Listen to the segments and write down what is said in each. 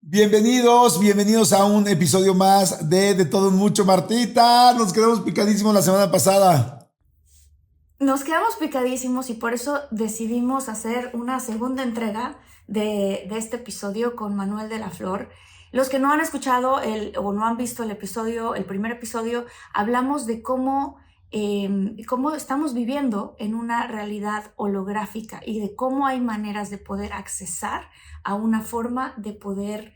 Bienvenidos a un episodio más de Todo un Mucho, Martita. Nos quedamos picadísimos la semana pasada. Nos quedamos picadísimos y por eso decidimos hacer una segunda entrega de este episodio con Manuel de la Flor. Los que no han escuchado o no han visto el primer episodio, hablamos de cómo estamos viviendo en una realidad holográfica y de cómo hay maneras de poder accesar a una forma de poder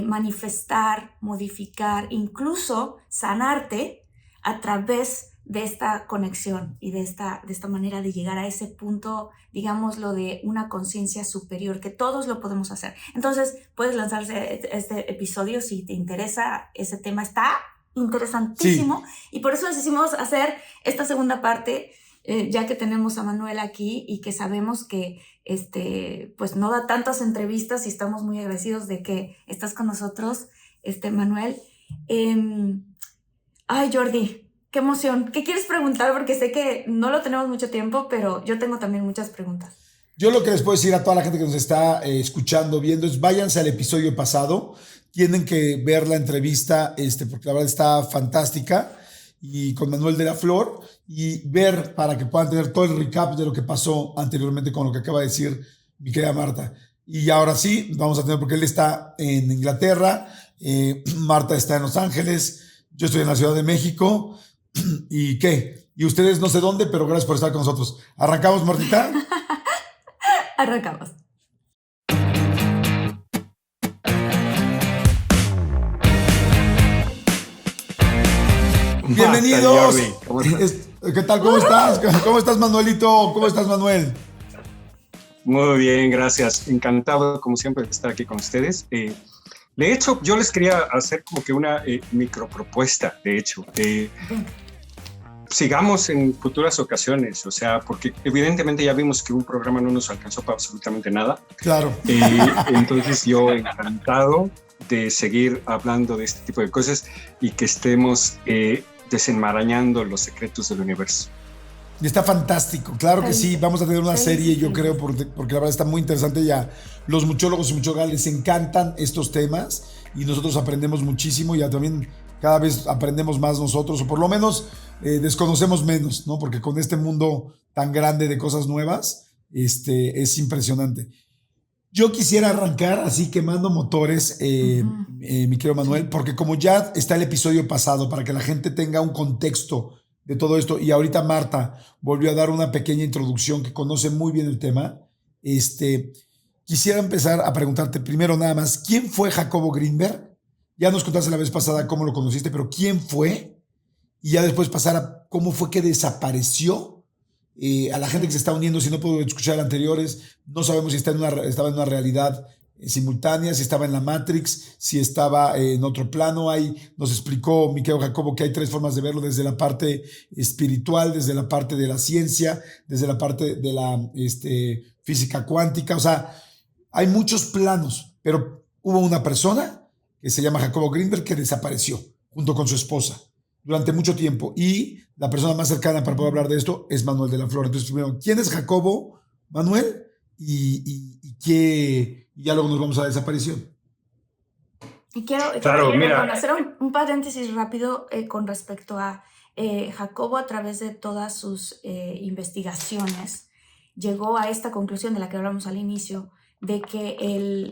manifestar, modificar, incluso sanarte a través de esta conexión y de esta manera de llegar a ese punto, digámoslo, de una conciencia superior, que todos lo podemos hacer. Entonces, puedes lanzarse este episodio si te interesa ese tema. Está interesantísimo. Sí, Y por eso decidimos hacer esta segunda parte, ya que tenemos a Manuel aquí y que sabemos que pues no da tantas entrevistas y estamos muy agradecidos de que estás con nosotros, Manuel. Ay, Jordi, qué emoción. ¿Qué quieres preguntar? Porque sé que no lo tenemos mucho tiempo, pero yo tengo también muchas preguntas. yo lo que les puedo decir a toda la gente que nos está escuchando, viendo, es váyanse al episodio pasado. Tienen que ver la entrevista, porque la verdad está fantástica, y con Manuel de la Flor, y ver para que puedan tener todo el recap de lo que pasó anteriormente con lo que acaba de decir mi querida Marta. Y ahora sí, vamos a tener, porque él está en Inglaterra, Marta está en Los Ángeles, yo estoy en la Ciudad de México. ¿Y qué? Y ustedes no sé dónde, pero gracias por estar con nosotros. ¿Arrancamos, Martita? Arrancamos. Basta, Bienvenidos. Jordi. ¿Cómo estás? ¿Qué tal? ¿Cómo estás? ¿Cómo estás, Manuelito? ¿Cómo estás, Manuel? Muy bien, gracias. Encantado, como siempre, de estar aquí con ustedes. De hecho, yo les quería hacer como que una micropropuesta, de hecho. Sigamos en futuras ocasiones, o sea, porque evidentemente ya vimos que un programa no nos alcanzó para absolutamente nada. Claro. Entonces yo encantado de seguir hablando de este tipo de cosas y que estemos desenmarañando los secretos del universo. Y está fantástico, claro que sí. Vamos a tener una serie, yo creo, porque la verdad está muy interesante. Ya los muchólogos y muchólogas les encantan estos temas y nosotros aprendemos muchísimo. Ya también cada vez aprendemos más nosotros, o por lo menos desconocemos menos, ¿no? Porque con este mundo tan grande de cosas nuevas, es impresionante. Yo quisiera arrancar así quemando motores, mi querido Manuel, porque como ya está el episodio pasado, para que la gente tenga un contexto de todo esto, y ahorita Marta volvió a dar una pequeña introducción que conoce muy bien el tema, quisiera empezar a preguntarte primero nada más, ¿quién fue Jacobo Greenberg? Ya nos contaste la vez pasada cómo lo conociste, pero ¿quién fue? Y ya después pasar a cómo fue que desapareció. A la gente que se está uniendo, si no pudo escuchar anteriores, no sabemos si estaba en una realidad simultánea, si estaba en la Matrix, si estaba en otro plano. Nos explicó Miquel Jacobo que hay tres formas de verlo: desde la parte espiritual, desde la parte de la ciencia, desde la parte de la física cuántica. O sea, hay muchos planos, pero hubo una persona que se llama Jacobo Greenberg que desapareció junto con su esposa durante mucho tiempo, y la persona más cercana para poder hablar de esto es Manuel de la Flor. Entonces, primero, ¿quién es Jacobo, Manuel? Y ya luego nos vamos a la desaparición. Y quiero Claro, mira. hacer un paréntesis rápido con respecto a Jacobo. A través de todas sus investigaciones llegó a esta conclusión de la que hablamos al inicio, de que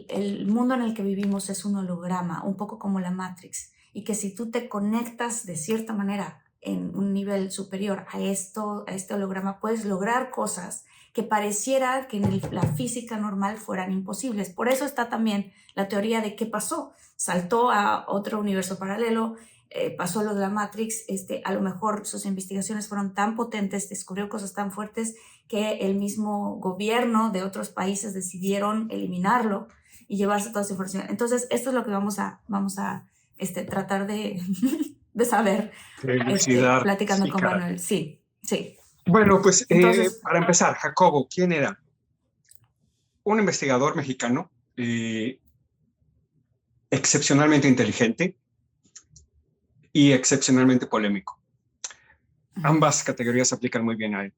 el mundo en el que vivimos es un holograma, un poco como la Matrix, y que si tú te conectas de cierta manera en un nivel superior a este holograma, puedes lograr cosas que pareciera que en la física normal fueran imposibles. Por eso está también la teoría de qué pasó. Saltó a otro universo paralelo, pasó lo de la Matrix. A lo mejor sus investigaciones fueron tan potentes, descubrió cosas tan fuertes que el mismo gobierno de otros países decidieron eliminarlo y llevarse toda esa información. Entonces, esto es lo que vamos a tratar de, de saber, Felicidad. platicando Sí, con caray. Manuel. Sí, sí. Bueno, pues Entonces, para empezar, Jacobo, ¿quién era? Un investigador mexicano excepcionalmente inteligente y excepcionalmente polémico. Ambas categorías se aplican muy bien a él.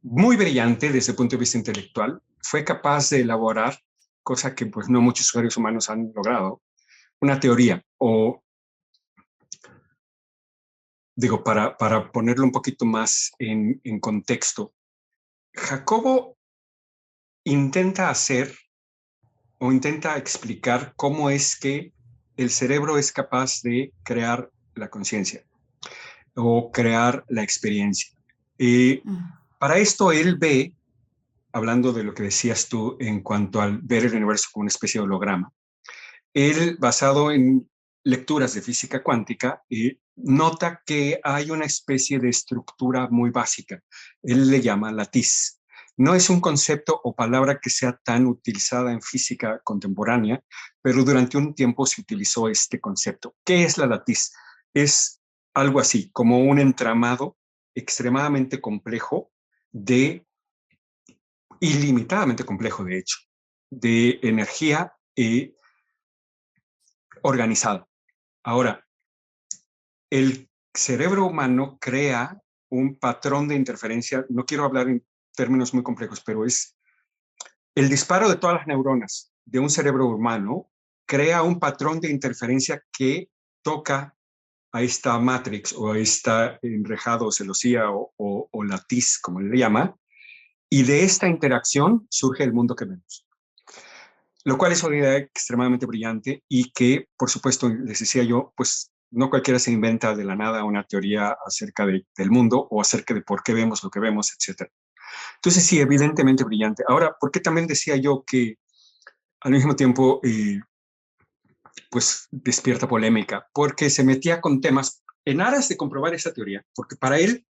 Muy brillante desde el punto de vista intelectual, fue capaz de elaborar cosa que pues no muchos seres humanos han logrado, una teoría, o digo, para ponerlo un poquito más en contexto, Jacobo intenta hacer o intenta explicar cómo es que el cerebro es capaz de crear la conciencia o crear la experiencia. Para esto él ve, hablando de lo que decías tú en cuanto al ver el universo como una especie de holograma, él, basado en lecturas de física cuántica, nota que hay una especie de estructura muy básica. Él le llama latiz. No es un concepto o palabra que sea tan utilizada en física contemporánea, pero durante un tiempo se utilizó este concepto. ¿Qué es la latiz? Es algo así, como un entramado extremadamente complejo ilimitadamente complejo, de hecho, de energía organizada. Ahora, el cerebro humano crea un patrón de interferencia, no quiero hablar en términos muy complejos, pero es el disparo de todas las neuronas de un cerebro humano crea un patrón de interferencia que toca a esta matrix o a esta enrejado, celosía o latiz, como le llama, y de esta interacción surge el mundo que vemos. Lo cual es una idea extremadamente brillante y que, por supuesto, les decía yo, pues no cualquiera se inventa de la nada una teoría acerca del mundo o acerca de por qué vemos lo que vemos, etc. Entonces, sí, evidentemente brillante. Ahora, ¿por qué también decía yo que al mismo tiempo, pues despierta polémica? Porque se metía con temas en aras de comprobar esa teoría, porque para él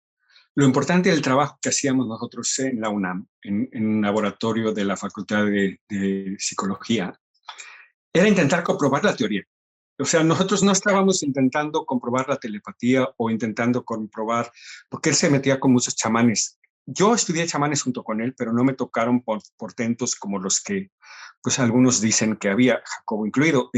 lo importante del trabajo que hacíamos nosotros en la UNAM, en un laboratorio de la Facultad de Psicología, era intentar comprobar la teoría. O sea, nosotros no estábamos intentando comprobar la telepatía o intentando comprobar, porque él se metía con muchos chamanes. Yo estudié chamanes junto con él, pero no me tocaron portentos como los que, pues algunos dicen que había, Jacobo incluido,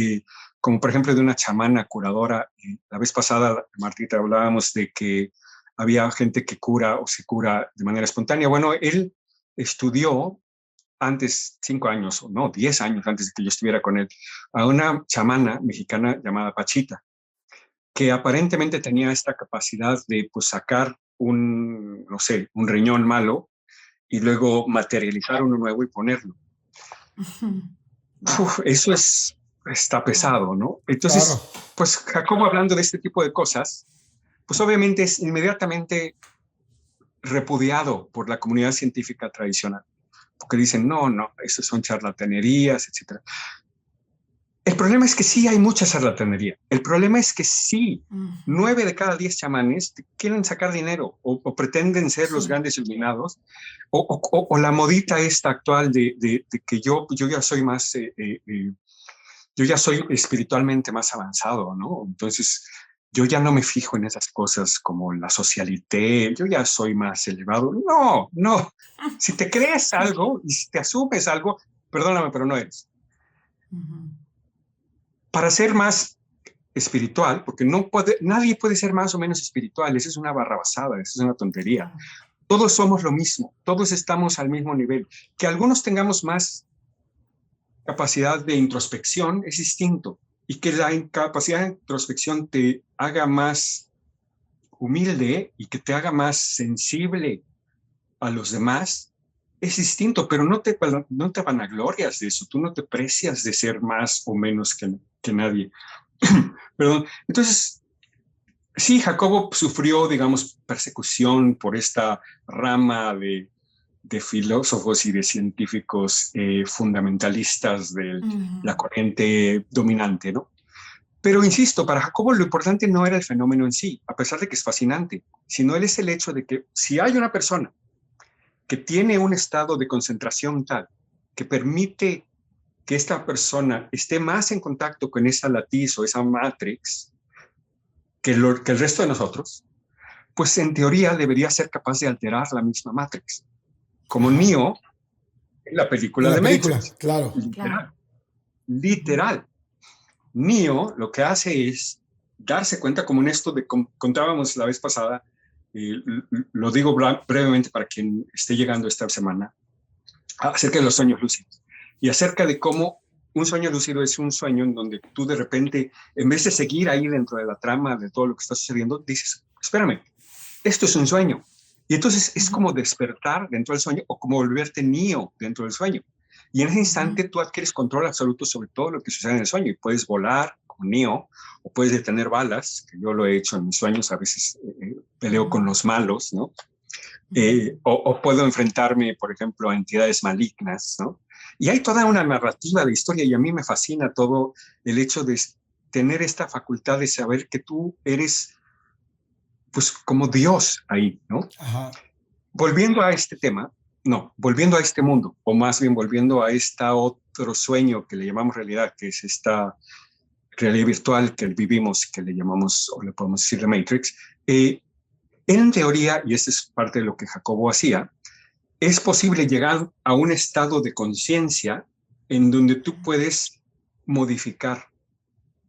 como por ejemplo de una chamana curadora. La vez pasada, Martita, hablábamos de que había gente que cura o se cura de manera espontánea. Bueno, él estudió antes, 5 años, o no, 10 años antes de que yo estuviera con él, a una chamana mexicana llamada Pachita, que aparentemente tenía esta capacidad de pues, sacar no sé, un riñón malo y luego materializar uno nuevo y ponerlo. Eso está pesado, ¿no? Entonces, claro, pues Jacobo, hablando de este tipo de cosas, pues obviamente es inmediatamente repudiado por la comunidad científica tradicional, porque dicen, no, eso son charlatanerías, etc. El problema es que sí hay mucha charlatanería. El problema es que sí, 9 de cada 10 chamanes quieren sacar dinero o pretenden ser los grandes iluminados, o la modita esta actual de que yo ya soy más, yo ya soy espiritualmente más avanzado, ¿no? Entonces, yo ya no me fijo en esas cosas como la socialité, yo ya soy más elevado. No. Si te crees algo y si te asumes algo, perdóname, pero no eres. Para ser más espiritual, porque nadie puede ser más o menos espiritual, esa es una barrabasada, esa es una tontería. Todos somos lo mismo, todos estamos al mismo nivel. Que algunos tengamos más capacidad de introspección es distinto, y que la capacidad de introspección te haga más humilde y que te haga más sensible a los demás es distinto, pero no te vanaglorias de eso, tú no te precias de ser más o menos que nadie. Perdón. Entonces, sí, Jacobo sufrió, digamos, persecución por esta rama de filósofos y de científicos fundamentalistas de la corriente dominante, ¿no? Pero insisto, para Jacobo lo importante no era el fenómeno en sí, a pesar de que es fascinante, sino él es el hecho de que si hay una persona que tiene un estado de concentración tal que permite que esta persona esté más en contacto con esa latiz o esa matrix que el resto de nosotros, pues en teoría debería ser capaz de alterar la misma matrix. Como Neo en la película de Matrix. Claro. Literal. Neo lo que hace es darse cuenta, como en esto de contábamos la vez pasada, lo digo brevemente para quien esté llegando esta semana, acerca de los sueños lúcidos. y acerca de cómo un sueño lúcido es un sueño en donde tú de repente, en vez de seguir ahí dentro de la trama de todo lo que está sucediendo, dices, espérame, esto es un sueño. Y entonces es como despertar dentro del sueño o como volverte Neo dentro del sueño. Y en ese instante tú adquieres control absoluto sobre todo lo que sucede en el sueño y puedes volar como Neo o puedes detener balas, que yo lo he hecho en mis sueños, a veces peleo con los malos, ¿no? O puedo enfrentarme, por ejemplo, a entidades malignas, ¿no? Y hay toda una narrativa de historia y a mí me fascina todo el hecho de tener esta facultad de saber que tú eres, pues, como Dios ahí, ¿no? Ajá. Volviendo a este tema, no, volviendo a este mundo, o más bien volviendo a este otro sueño que le llamamos realidad, que es esta realidad virtual que vivimos, que le llamamos, o le podemos decir, la Matrix, en teoría, y esta es parte de lo que Jacobo hacía, es posible llegar a un estado de conciencia en donde tú puedes modificar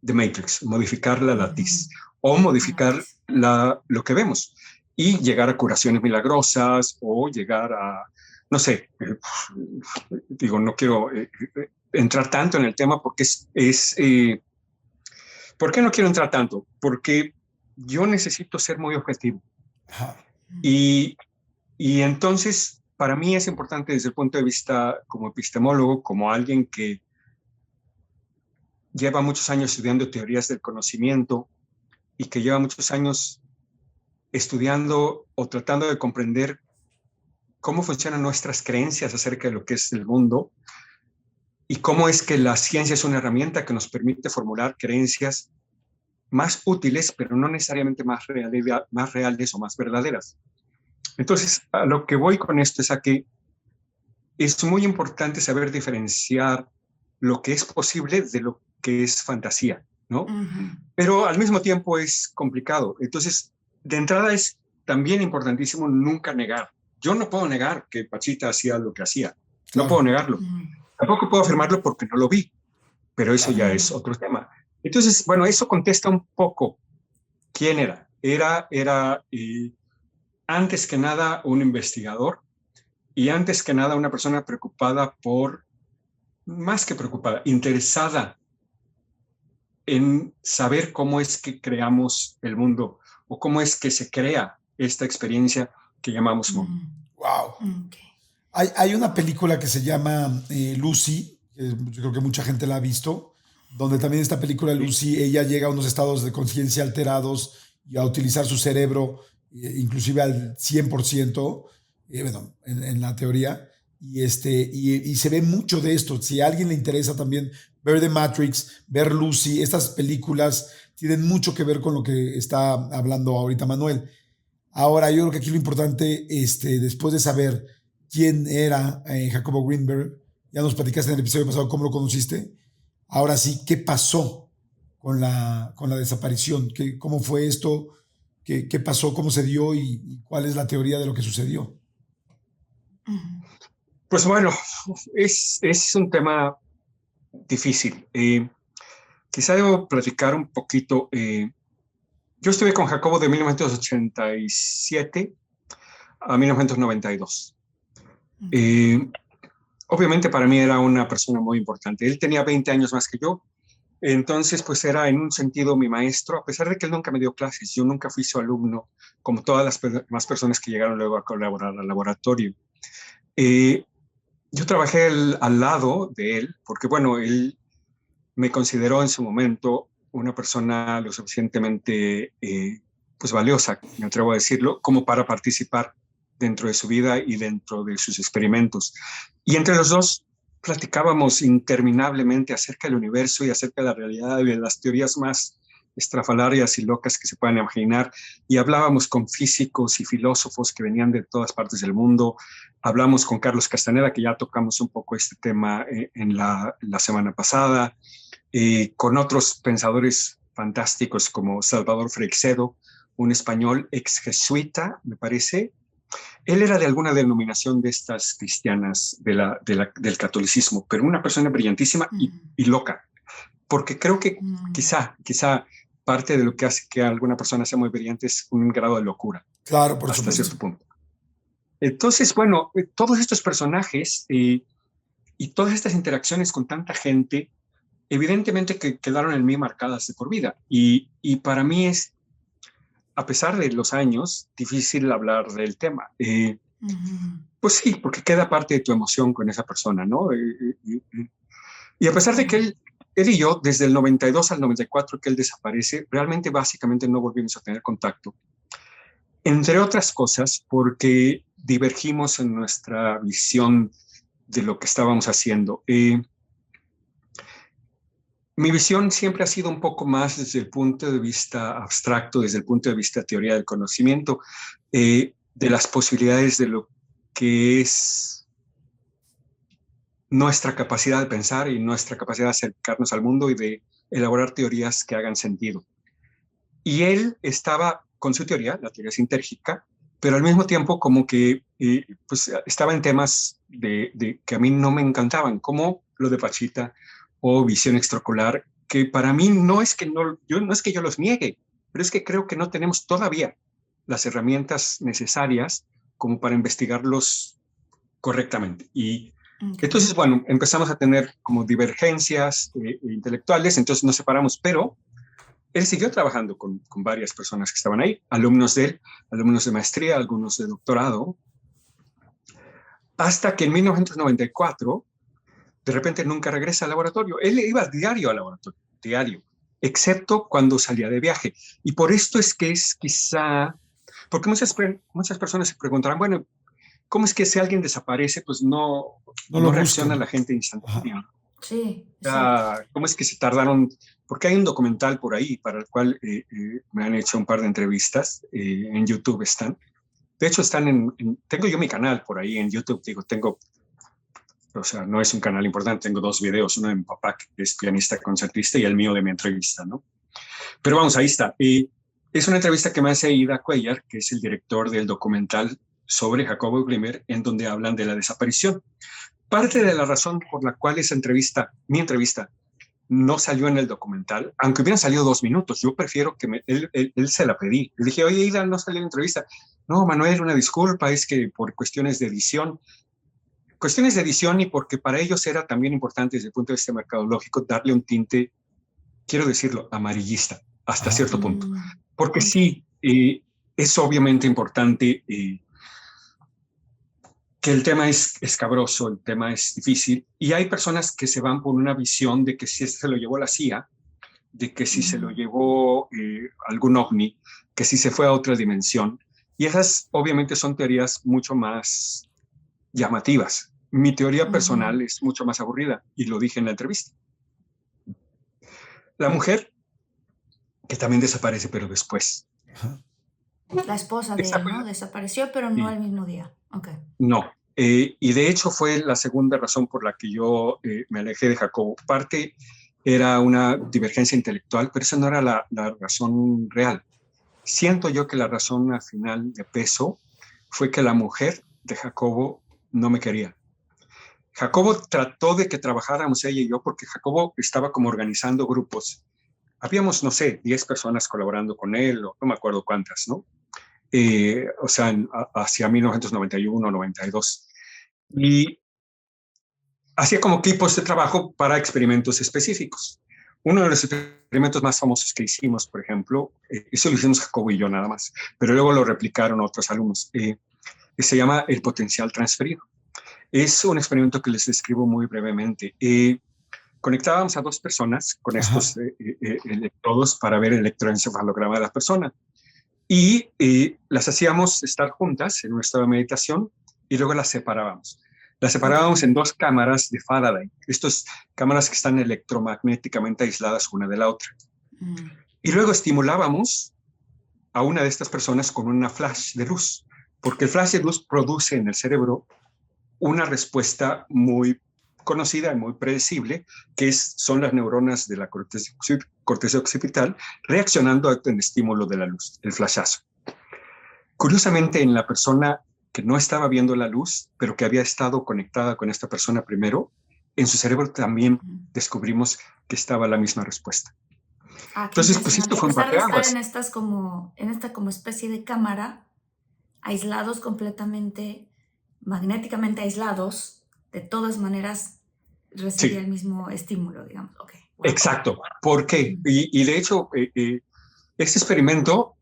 The Matrix, modificar la latiz o modificar lo que vemos y llegar a curaciones milagrosas o llegar a, no sé, digo, no quiero entrar tanto en el tema porque ¿por qué no quiero entrar tanto? Porque yo necesito ser muy objetivo. Ajá. Y entonces, para mí es importante desde el punto de vista como epistemólogo, como alguien que lleva muchos años estudiando teorías del conocimiento y que lleva muchos años estudiando o tratando de comprender cómo funcionan nuestras creencias acerca de lo que es el mundo y cómo es que la ciencia es una herramienta que nos permite formular creencias más útiles, pero no necesariamente más reales o más verdaderas. Entonces, a lo que voy con esto es a que es muy importante saber diferenciar lo que es posible de lo que es fantasía, ¿no? Pero al mismo tiempo es complicado. Entonces, de entrada es también importantísimo nunca negar. Yo no puedo negar que Pachita hacía lo que hacía. No puedo negarlo. Tampoco puedo afirmarlo porque no lo vi, pero eso ya es otro tema. Entonces, bueno, eso contesta un poco quién era. Era antes que nada un investigador y antes que nada una persona preocupada por, más que preocupada, interesada en saber cómo es que creamos el mundo o cómo es que se crea esta experiencia que llamamos mundo. Wow. Hay una película que se llama Lucy, que yo creo que mucha gente la ha visto, donde también esta película Lucy, ella llega a unos estados de conciencia alterados y a utilizar su cerebro inclusive al 100%, bueno, en la teoría, y se ve mucho de esto. Si a alguien le interesa también ver The Matrix, ver Lucy, estas películas tienen mucho que ver con lo que está hablando ahorita Manuel. Ahora, yo creo que aquí lo importante, después de saber quién era Jacobo Greenberg, ya nos platicaste en el episodio pasado cómo lo conociste. Ahora sí, ¿qué pasó con la desaparición? ¿Cómo fue esto? ¿Qué pasó? ¿Cómo se dio? ¿Y cuál es la teoría de lo que sucedió? Pues bueno, es un tema difícil. Quizá debo platicar un poquito. Yo estuve con Jacobo de 1987 a 1992. Obviamente para mí era una persona muy importante. Él tenía 20 años más que yo. Entonces, pues era en un sentido mi maestro, a pesar de que él nunca me dio clases. Yo nunca fui su alumno, como todas las demás personas que llegaron luego a colaborar al laboratorio. Yo trabajé al lado de él, porque bueno, él me consideró en su momento una persona lo suficientemente pues valiosa, me atrevo a decirlo, como para participar dentro de su vida y dentro de sus experimentos. Y entre los dos platicábamos interminablemente acerca del universo y acerca de la realidad y de las teorías más estrafalarias y locas que se puedan imaginar, y hablábamos con físicos y filósofos que venían de todas partes del mundo. Hablamos con Carlos Castaneda, que ya tocamos un poco este tema en la semana pasada, con otros pensadores fantásticos como Salvador Freixedo, un español ex jesuita, me parece. Él era de alguna denominación de estas cristianas del catolicismo, pero una persona brillantísima y loca, porque creo que quizá parte de lo que hace que alguna persona sea muy brillante es un grado de locura. Claro, por hasta supuesto. cierto punto. Entonces, bueno, todos estos personajes, y y todas estas interacciones con tanta gente, evidentemente que quedaron en mí marcadas de por vida. Y para mí es, a pesar de los años, difícil hablar del tema. Pues sí, porque queda parte de tu emoción con esa persona, ¿no? Y a pesar de que él y yo, desde el 92 al 94 que él desaparece, realmente básicamente no volvimos a tener contacto. Entre otras cosas, porque divergimos en nuestra visión de lo que estábamos haciendo. Mi visión siempre ha sido un poco más desde el punto de vista abstracto, desde el punto de vista de teoría del conocimiento, de las posibilidades de lo que es nuestra capacidad de pensar y nuestra capacidad de acercarnos al mundo y de elaborar teorías que hagan sentido. Y él estaba con su teoría, la teoría sintérgica, pero al mismo tiempo como que pues estaba en temas que a mí no me encantaban, como lo de Pachita o visión extraocular, que para mí no es que yo los niegue, pero es que creo que no tenemos todavía las herramientas necesarias como para investigarlos correctamente. Y entonces, bueno, empezamos a tener como divergencias intelectuales, entonces nos separamos, pero él siguió trabajando con varias personas que estaban ahí, alumnos de él, alumnos de maestría, algunos de doctorado, hasta que en 1994, de repente nunca regresa al laboratorio. Él iba diario al laboratorio, diario, excepto cuando salía de viaje. Y por esto es que es quizá, porque muchas personas se preguntarán, bueno, ¿cómo es que si alguien desaparece, pues no reacciona la gente instantánea? Sí, ¿Cómo es que se tardaron? Porque hay un documental por ahí para el cual me han hecho un par de entrevistas, en YouTube están. De hecho, tengo yo mi canal por ahí en YouTube, o sea, no es un canal importante, tengo 2 videos, uno de mi papá, que es pianista concertista, y el mío de mi entrevista, ¿no? Pero vamos, ahí está. Es una entrevista que me hace Ida Cuellar, que es el director del documental sobre Jacobo Glimmer, en donde hablan de la desaparición. Parte de la razón por la cual esa entrevista, mi entrevista, no salió en el documental, aunque hubieran salido 2 minutos, yo prefiero que él se la pedí. Le dije, oye, Ida, no salió en la entrevista. No, Manuel, una disculpa, es que por cuestiones de edición y porque para ellos era también importante desde el punto de vista mercadológico darle un tinte, quiero decirlo, amarillista, hasta cierto punto. Porque sí, es obviamente importante que el tema es escabroso, el tema es difícil, y hay personas que se van por una visión de que si se lo llevó la CIA, de que si se lo llevó algún ovni, que si se fue a otra dimensión, y esas obviamente son teorías mucho más llamativas. Mi teoría personal es mucho más aburrida, y lo dije en la entrevista. La mujer, que también desaparece, pero después. La esposa de él, ¿no? Desapareció, pero no al mismo día. Okay. No. Y de hecho fue la segunda razón por la que yo me alejé de Jacobo. Parte era una divergencia intelectual, pero esa no era la razón real. Siento yo que la razón al final de peso fue que la mujer de Jacobo no me quería. Jacobo trató de que trabajáramos ella y yo porque Jacobo estaba como organizando grupos. Habíamos, no sé, 10 personas colaborando con él, o no me acuerdo cuántas, ¿no? O sea, hacia 1991, 92. Y hacía como equipos de trabajo para experimentos específicos. Uno de los experimentos más famosos que hicimos, por ejemplo, eso lo hicimos Jacobo y yo nada más, pero luego lo replicaron otros alumnos, se llama el potencial transferido. Es un experimento que les describo muy brevemente. Conectábamos a 2 personas con estos electrodos para ver el electroencefalograma de la persona. Y las hacíamos estar juntas en un estado de meditación y luego las separábamos. Las separábamos en 2 cámaras de Faraday. Estas cámaras que están electromagnéticamente aisladas una de la otra. Y luego estimulábamos a una de estas personas con una flash de luz, porque el flash de luz produce en el cerebro una respuesta muy conocida y muy predecible, que son las neuronas de la corteza occipital reaccionando al estímulo de la luz, el flashazo. Curiosamente, en la persona que no estaba viendo la luz, pero que había estado conectada con esta persona primero, en su cerebro también descubrimos que estaba la misma respuesta. Entonces, pues esto fue un parteaguas. En esta como especie de cámara, aislados completamente, magnéticamente aislados, de todas maneras recibía Sí. el mismo estímulo, digamos. Okay. Wow. Exacto. ¿Por qué? Y de hecho, este experimento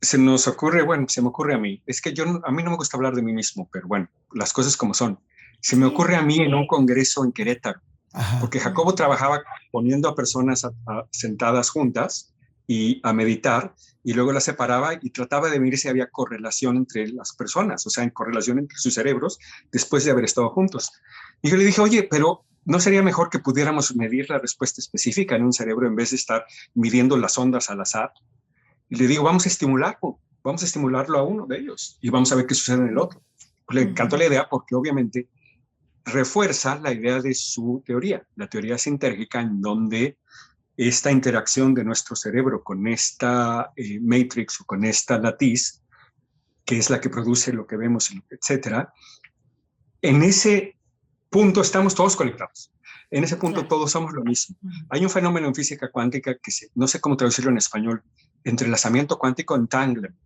se nos ocurre, bueno, se me ocurre a mí. Es que a mí no me gusta hablar de mí mismo, pero bueno, las cosas como son. Se me ocurre a mí en un congreso en Querétaro, Ajá. porque Jacobo trabajaba poniendo a personas sentadas juntas y a meditar, y luego las separaba y trataba de ver si había correlación entre las personas, o sea, en correlación entre sus cerebros después de haber estado juntos. Y yo le dije, oye, pero ¿no sería mejor que pudiéramos medir la respuesta específica en un cerebro en vez de estar midiendo las ondas al azar? Y le digo, vamos a estimularlo a uno de ellos y vamos a ver qué sucede en el otro. Pues le encantó la idea porque obviamente refuerza la idea de su teoría, la teoría sintérgica, en donde esta interacción de nuestro cerebro con esta matrix o con esta latiz, que es la que produce lo que vemos, etcétera, en ese punto estamos todos conectados. En ese punto todos somos lo mismo. Hay un fenómeno en física cuántica que no sé cómo traducirlo en español, entrelazamiento cuántico, entanglement.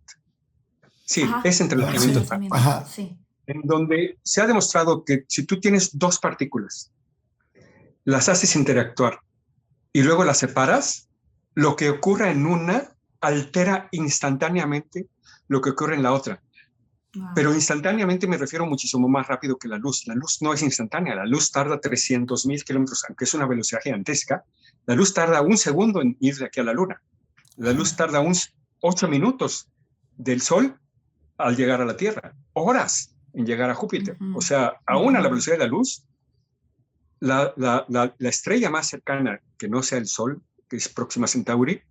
Sí, Ajá. es entrelazamiento cuántico. Ajá. Sí. En donde se ha demostrado que si tú tienes dos partículas, las haces interactuar y luego las separas, lo que ocurra en una altera instantáneamente lo que ocurre en la otra. Wow. Pero instantáneamente me refiero muchísimo más rápido que la luz. La luz no es instantánea, la luz tarda 300,000 kilómetros, aunque es una velocidad gigantesca. La luz tarda un segundo en ir de aquí a la luna. La luz tarda 8 minutos del Sol al llegar a la Tierra, horas en llegar a Júpiter. O sea, aún a la velocidad de la luz, la estrella más cercana que no sea el Sol, que es Próxima Centauri,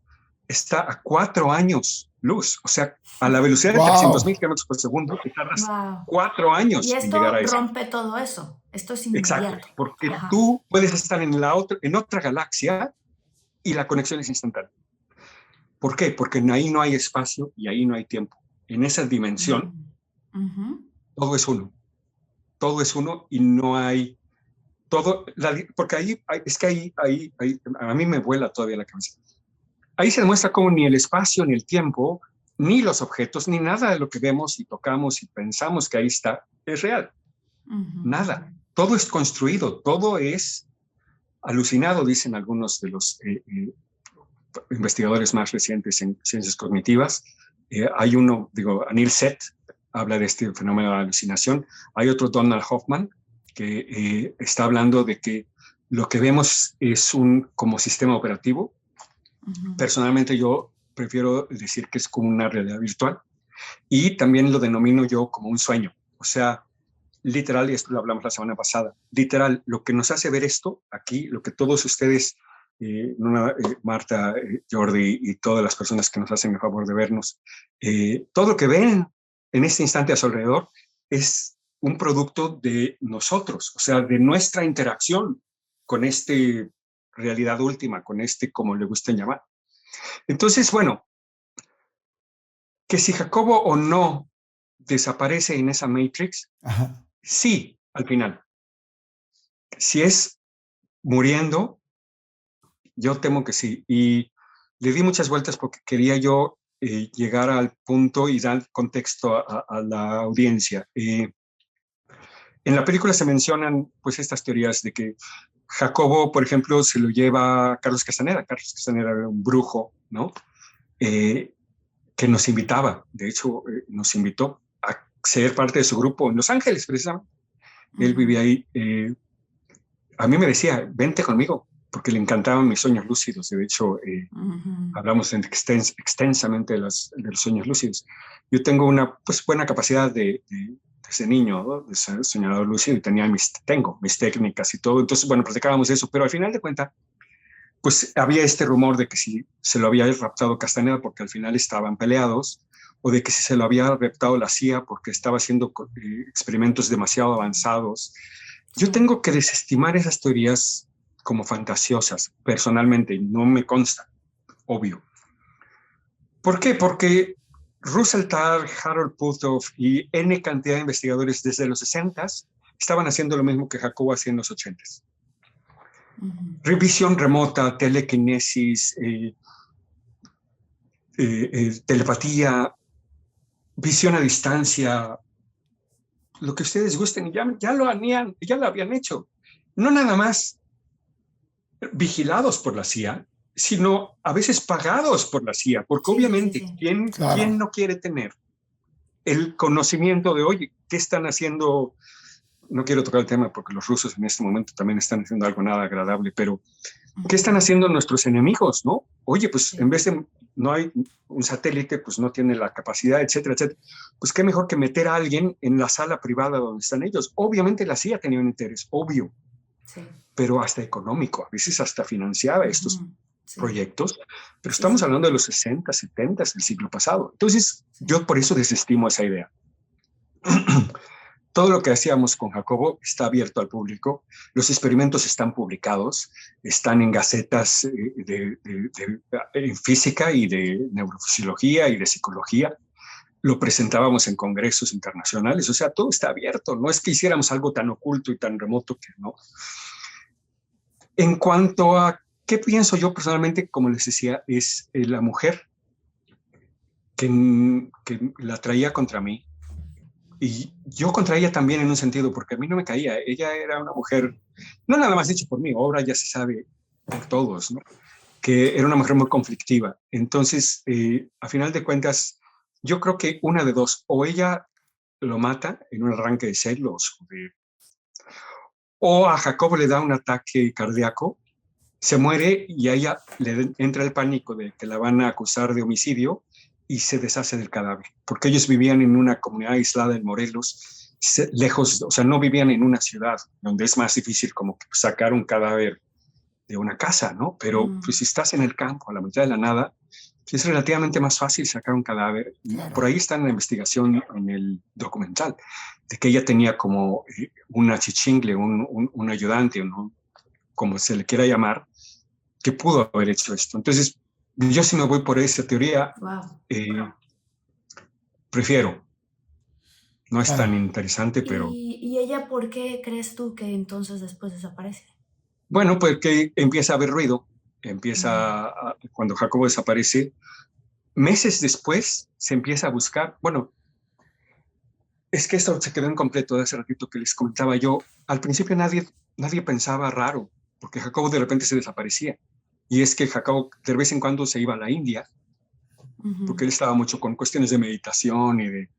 está a 4 años luz. O sea, a la velocidad de 300,000 kilómetros por segundo, te tardas 4 años y en esto llegar a eso. rompe todo eso. Esto es inmediato. Exacto, porque tú puedes estar en otra galaxia y la conexión es instantánea. ¿Por qué? Porque ahí no hay espacio y ahí no hay tiempo. En esa dimensión, todo es uno. Todo es uno y no hay todo, porque ahí a mí me vuela todavía la cabeza. Ahí se demuestra cómo ni el espacio, ni el tiempo, ni los objetos, ni nada de lo que vemos y tocamos y pensamos que ahí está, es real. Nada. Todo es construido, todo es alucinado, dicen algunos de los investigadores más recientes en ciencias cognitivas. Hay uno, Anil Seth, habla de este fenómeno de alucinación. Hay otro, Donald Hoffman, que está hablando de que lo que vemos es como sistema operativo. Personalmente yo prefiero decir que es como una realidad virtual y también lo denomino yo como un sueño. O sea, literal, y esto lo hablamos la semana pasada, literal, lo que nos hace ver esto aquí, lo que todos ustedes, Marta, Jordi y todas las personas que nos hacen el favor de vernos, todo lo que ven en este instante a su alrededor es un producto de nosotros, o sea, de nuestra interacción con esta realidad última, con como le gusten llamar. Entonces, bueno, que si Jacobo o no desaparece en esa Matrix, sí, al final. Si es muriendo, yo temo que sí. Y le di muchas vueltas porque quería yo llegar al punto y dar contexto a la audiencia. En la película se mencionan pues estas teorías de que Jacobo, por ejemplo, se lo lleva a Carlos Castaneda. Carlos Castaneda era un brujo, ¿no? Que nos invitaba, de hecho, nos invitó a ser parte de su grupo en Los Ángeles, precisamente. Él vivía ahí. A mí me decía, vente conmigo, porque le encantaban mis sueños lúcidos. De hecho, hablamos extensamente de los sueños lúcidos. Yo tengo una buena capacidad desde niño, ¿no? De ser soñador lúcido y tengo mis técnicas y todo. Entonces, bueno, platicábamos de eso, pero al final de cuentas, pues había este rumor de que si se lo había raptado Castaneda porque al final estaban peleados, o de que si se lo había raptado la CIA porque estaba haciendo experimentos demasiado avanzados. Yo tengo que desestimar esas teorías como fantasiosas, personalmente, no me consta, obvio. ¿Por qué? Porque Russell Tarr, Harold Puthoff y N cantidad de investigadores desde los 60s estaban haciendo lo mismo que Jacobo hacía en los 80s. Revisión remota, telequinesis, telepatía, visión a distancia, lo que ustedes gusten, ya lo habían hecho. no nada más vigilados por la CIA, sino a veces pagados por la CIA, porque obviamente, ¿quién no quiere tener el conocimiento de, oye, qué están haciendo? No quiero tocar el tema porque los rusos en este momento también están haciendo algo nada agradable, pero ¿qué están haciendo nuestros enemigos, no? Oye, pues en vez de no hay un satélite, pues no tiene la capacidad, etcétera, etcétera. Pues qué mejor que meter a alguien en la sala privada donde están ellos. Obviamente la CIA tenía un interés, obvio, pero hasta económico, a veces hasta financiaba estos proyectos, pero estamos hablando de los 60, 70 del siglo pasado. Entonces, yo por eso desestimo esa idea. Todo lo que hacíamos con Jacobo está abierto al público. Los experimentos están publicados, están en gacetas en física y de neurofisiología y de psicología. Lo presentábamos en congresos internacionales. O sea, todo está abierto. No es que hiciéramos algo tan oculto y tan remoto que no. En cuanto a qué pienso yo personalmente, como les decía, es la mujer que la traía contra mí. Y yo contra ella también en un sentido, porque a mí no me caía. Ella era una mujer, no nada más dicho por mí, ahora ya se sabe por todos, ¿no? Que era una mujer muy conflictiva. Entonces, a final de cuentas, yo creo que una de dos, o ella lo mata en un arranque de celos, o a Jacobo le da un ataque cardíaco, se muere y a ella le entra el pánico de que la van a acusar de homicidio y se deshace del cadáver, porque ellos vivían en una comunidad aislada en Morelos, lejos, o sea, no vivían en una ciudad, donde es más difícil como que sacar un cadáver de una casa, ¿no? Pero pues si estás en el campo, a la mitad de la nada, pues, es relativamente más fácil sacar un cadáver. Claro. Por ahí está en la investigación en el documental, de que ella tenía como una chichingle, un ayudante, como se le quiera llamar, que pudo haber hecho esto. Entonces, yo sí me voy por esa teoría. Wow. Prefiero. No es tan interesante, pero... ¿Y ella por qué crees tú que entonces después desaparece? Bueno, pues que empieza a haber ruido. Cuando Jacobo desaparece, meses después se empieza a buscar. Bueno, es que esto se quedó incompleto de hace ratito que les comentaba yo. Al principio nadie pensaba raro, porque Jacobo de repente se desaparecía. Y es que Jacobo de vez en cuando se iba a la India, porque él estaba mucho con cuestiones de meditación y de,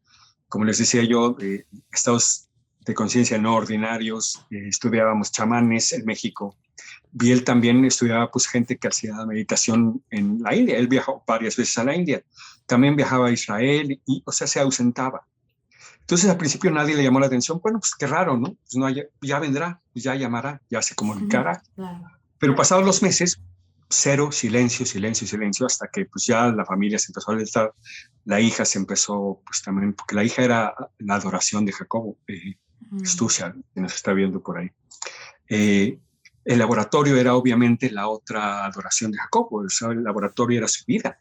como les decía yo, de estados de conciencia no ordinarios. Estudiábamos chamanes en México. Y él también estudiaba pues gente que hacía meditación en la India. Él viajó varias veces a la India. También viajaba a Israel y, o sea, se ausentaba. Entonces al principio nadie le llamó la atención. Bueno, pues qué raro, ¿no? Pues no ya vendrá, ya llamará, ya se comunicará. Claro. Pero pasados los meses, cero, silencio, silencio, silencio, hasta que pues ya la familia se empezó a alertar. La hija se empezó, pues también, porque la hija era la adoración de Jacobo, Stusia, que nos está viendo por ahí. El laboratorio era obviamente la otra adoración de Jacobo, el laboratorio era su vida.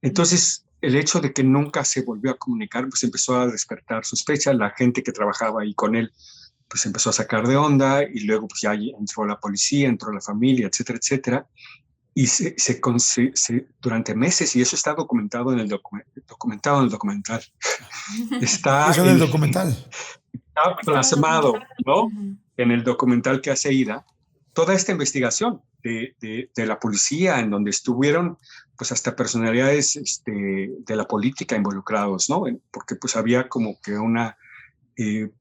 Entonces, el hecho de que nunca se volvió a comunicar, pues empezó a despertar sospechas. La gente que trabajaba ahí con él, pues empezó a sacar de onda, y luego pues ya entró la policía, entró la familia, etcétera, etcétera. Y durante meses, y eso está documentado en el documental. Está ¿eso en el documental? Está plasmado, ¿no? En el documental que hace Ida, toda esta investigación de la policía, en donde estuvieron pues hasta personalidades de la política involucrados, ¿no? Porque pues había como que una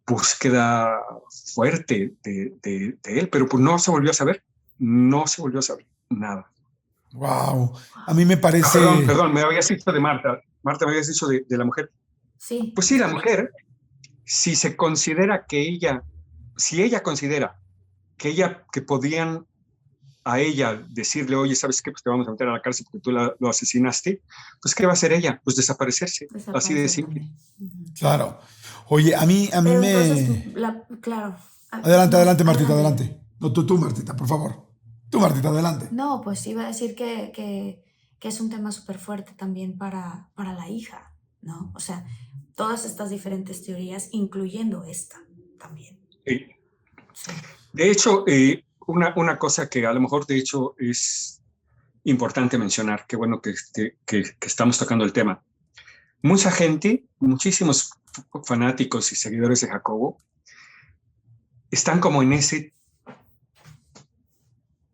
búsqueda fuerte de él, pero pues no se volvió a saber nada. Wow, a mí me parece... Perdón, me habías dicho de Marta. Marta, me habías dicho de la mujer. Sí. Pues sí, la mujer, si ella considera que podían a ella decirle, oye, ¿sabes qué? Pues te vamos a meter a la cárcel porque tú lo asesinaste, pues ¿qué va a hacer ella? Pues desaparecerse, así de simple. Claro. Oye, a mí entonces, claro. Adelante, Martita, adelante. No, tú, Martita, por favor. Tú, Martita, adelante. No, pues iba a decir que es un tema súper fuerte también para la hija, ¿no? O sea, todas estas diferentes teorías, incluyendo esta también. Sí. Sí. De hecho, una cosa que a lo mejor de hecho es importante mencionar, qué bueno que estamos tocando el tema. Mucha gente, muchísimos fanáticos y seguidores de Jacobo están como en ese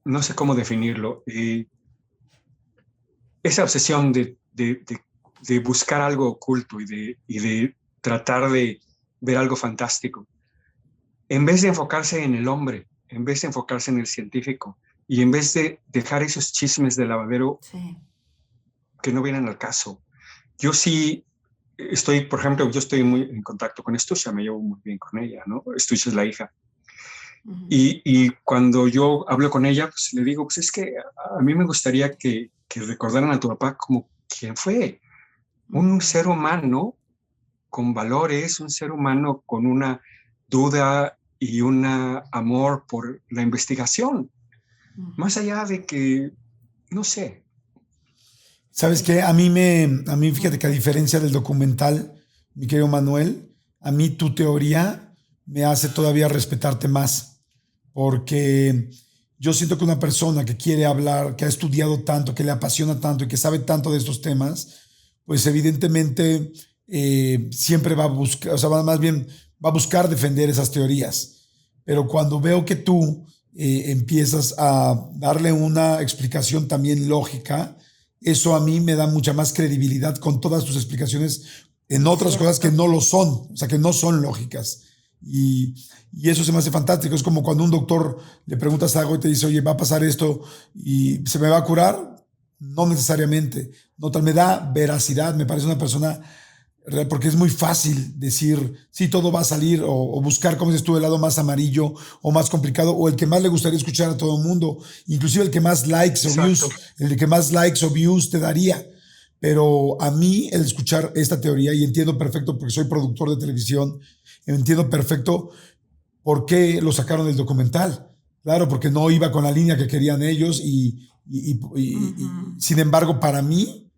no sé cómo definirlo, esa obsesión de buscar algo oculto y de tratar de ver algo fantástico, en vez de enfocarse en el hombre, en vez de enfocarse en el científico, y en vez de dejar esos chismes de lavadero Sí. que no vienen al caso. Yo sí estoy, por ejemplo, yo estoy muy en contacto con Estucha, me llevo muy bien con ella, ¿no? Estucha es la hija. Ujú. Y cuando yo hablo con ella, pues le digo, pues es que a mí me gustaría que recordaran a tu papá como quien fue, un ser humano con valores, un ser humano con una duda y un amor por la investigación, más allá de que, no sé. ¿Sabes qué? A mí fíjate que a diferencia del documental, mi querido Manuel, a mí tu teoría me hace todavía respetarte más, porque yo siento que una persona que quiere hablar, que ha estudiado tanto, que le apasiona tanto y que sabe tanto de estos temas, pues evidentemente siempre va a buscar, o sea, más bien va a buscar defender esas teorías. Pero cuando veo que tú empiezas a darle una explicación también lógica, eso a mí me da mucha más credibilidad con todas tus explicaciones en otras cosas que no lo son, o sea, que no son lógicas. Y eso se me hace fantástico. Es como cuando un doctor le preguntas algo y te dice, oye, va a pasar esto y se me va a curar. No necesariamente. No tal, me da veracidad. Me parece una persona real, porque es muy fácil decir, sí, todo va a salir, o buscar, como dices tú, el lado más amarillo o más complicado, o el que más le gustaría escuchar a todo el mundo, inclusive el que más likes o views, el que más likes o views te daría. Pero a mí el escuchar esta teoría, y entiendo perfecto porque soy productor de televisión, entiendo perfecto por qué lo sacaron del documental. Claro, porque no iba con la línea que querían ellos y sin embargo, para mí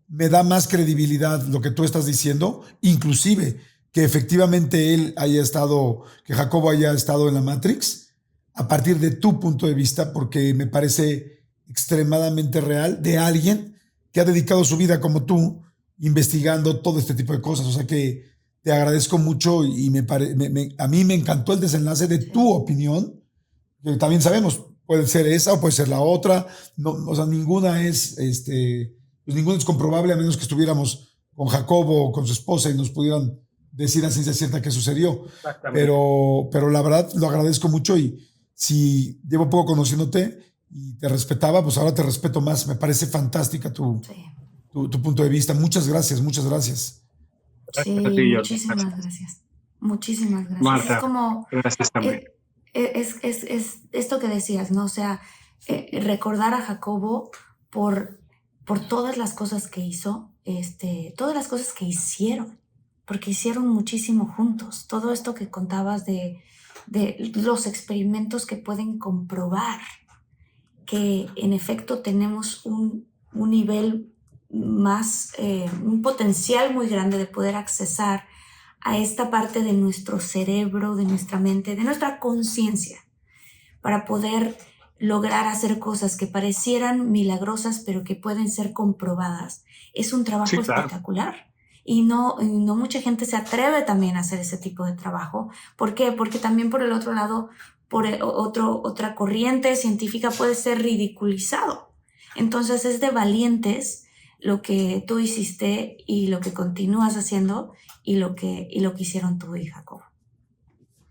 me da más credibilidad lo que tú estás diciendo, inclusive que efectivamente él haya estado, que Jacobo haya estado en la Matrix, a partir de tu punto de vista, porque me parece extremadamente real de alguien que ha dedicado su vida como tú investigando todo este tipo de cosas. O sea que te agradezco mucho y a mí me encantó el desenlace de tu opinión, que también sabemos, puede ser esa o puede ser la otra. No, o sea, ninguna es, pues ninguno es comprobable a menos que estuviéramos con Jacobo o con su esposa y nos pudieran decir a ciencia cierta qué sucedió. Pero la verdad lo agradezco mucho y si llevo poco conociéndote y te respetaba, pues ahora te respeto más. Me parece fantástica tu punto de vista. Muchas gracias, muchas gracias. Sí, muchísimas gracias. Muchísimas gracias. Marta, es como, gracias también. es esto que decías, ¿no? O sea, recordar a Jacobo por todas las cosas que hizo, todas las cosas que hicieron, porque hicieron muchísimo juntos. Todo esto que contabas de los experimentos que pueden comprobar que en efecto tenemos un nivel más, un potencial muy grande de poder accesar a esta parte de nuestro cerebro, de nuestra mente, de nuestra conciencia, para poder lograr hacer cosas que parecieran milagrosas, pero que pueden ser comprobadas. Es un trabajo espectacular. Y no mucha gente se atreve también a hacer ese tipo de trabajo. ¿Por qué? Porque también por el otro lado, por otra corriente científica puede ser ridiculizado. Entonces es de valientes lo que tú hiciste y lo que continúas haciendo y lo que hicieron tú y Jacobo.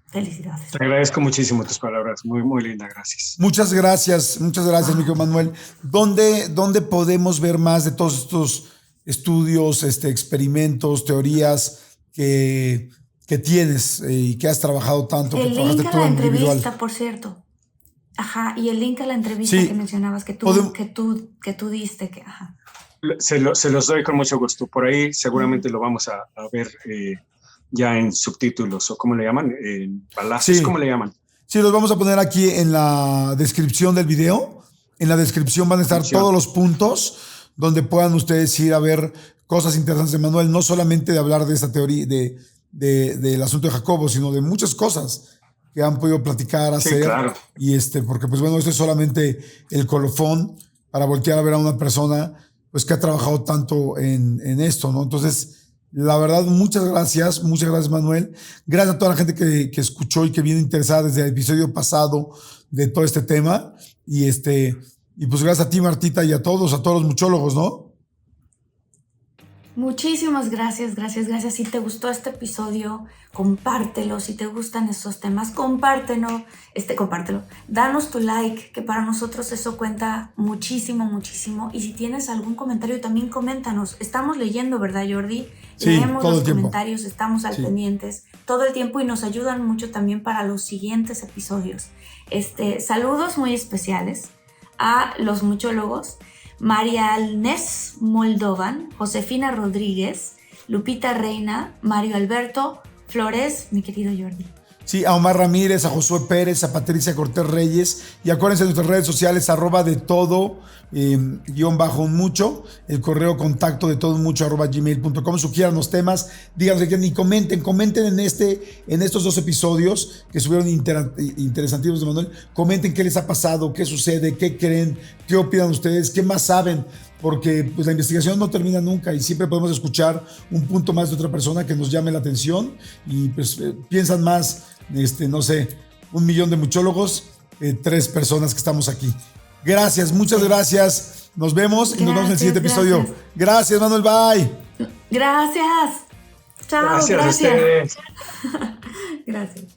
Felicidades. Te agradezco muchísimo tus palabras, muy, muy linda, gracias. Muchas gracias, Miguel Manuel. ¿Dónde podemos ver más de todos estos estudios, experimentos, teorías que tienes y que has trabajado tanto? El que link a tú la individual. entrevista, por cierto. Ajá, y el link a la entrevista que mencionabas que tú diste. Ajá. Se los doy con mucho gusto. Por ahí seguramente lo vamos a ver ya en subtítulos, o ¿cómo le llaman? En balazos, ¿cómo le llaman? Sí, los vamos a poner aquí en la descripción del video. En la descripción van a estar todos los puntos donde puedan ustedes ir a ver cosas interesantes de Manuel, no solamente de hablar de esta teoría, del asunto de Jacobo, sino de muchas cosas que han podido platicar, hacer. Sí, claro. Y porque pues bueno, esto es solamente el colofón para voltear a ver a una persona pues que ha trabajado tanto en esto, ¿no? Entonces, La verdad, muchas gracias Manuel. Gracias a toda la gente que escuchó y que viene interesada desde el episodio pasado de todo este tema. Y pues gracias a ti, Martita, y a todos los muchólogos, ¿no? Muchísimas gracias. Si te gustó este episodio, compártelo. Si te gustan esos temas, compártelo. Danos tu like, que para nosotros eso cuenta muchísimo. Y si tienes algún comentario, también coméntanos. Estamos leyendo, ¿verdad, Jordi? Sí, leemos todo los el tiempo. comentarios, estamos al pendientes todo el tiempo y nos ayudan mucho también para los siguientes episodios. Saludos muy especiales a los muchólogos María Alnés Moldovan, Josefina Rodríguez, Lupita Reina, Mario Alberto Flores, mi querido Jordi. Sí, a Omar Ramírez, a Josué Pérez, a Patricia Cortés Reyes. Y acuérdense de nuestras redes sociales, @de_todo_mucho, el correo contacto de todo_mucho @gmail.com. Sugieran temas, díganos que quieren y comenten en estos 2 episodios que estuvieron interesantísimos de Manuel. Comenten qué les ha pasado, qué sucede, qué creen, qué opinan ustedes, qué más saben. Porque pues la investigación no termina nunca y siempre podemos escuchar un punto más de otra persona que nos llame la atención y pues piensan más, no sé, 1 millón de muchólogos, 3 personas que estamos aquí. Gracias, muchas gracias. Nos vemos y nos vemos en el siguiente episodio. Gracias, Manuel, bye. Gracias. Chao, Gracias a ustedes. Gracias.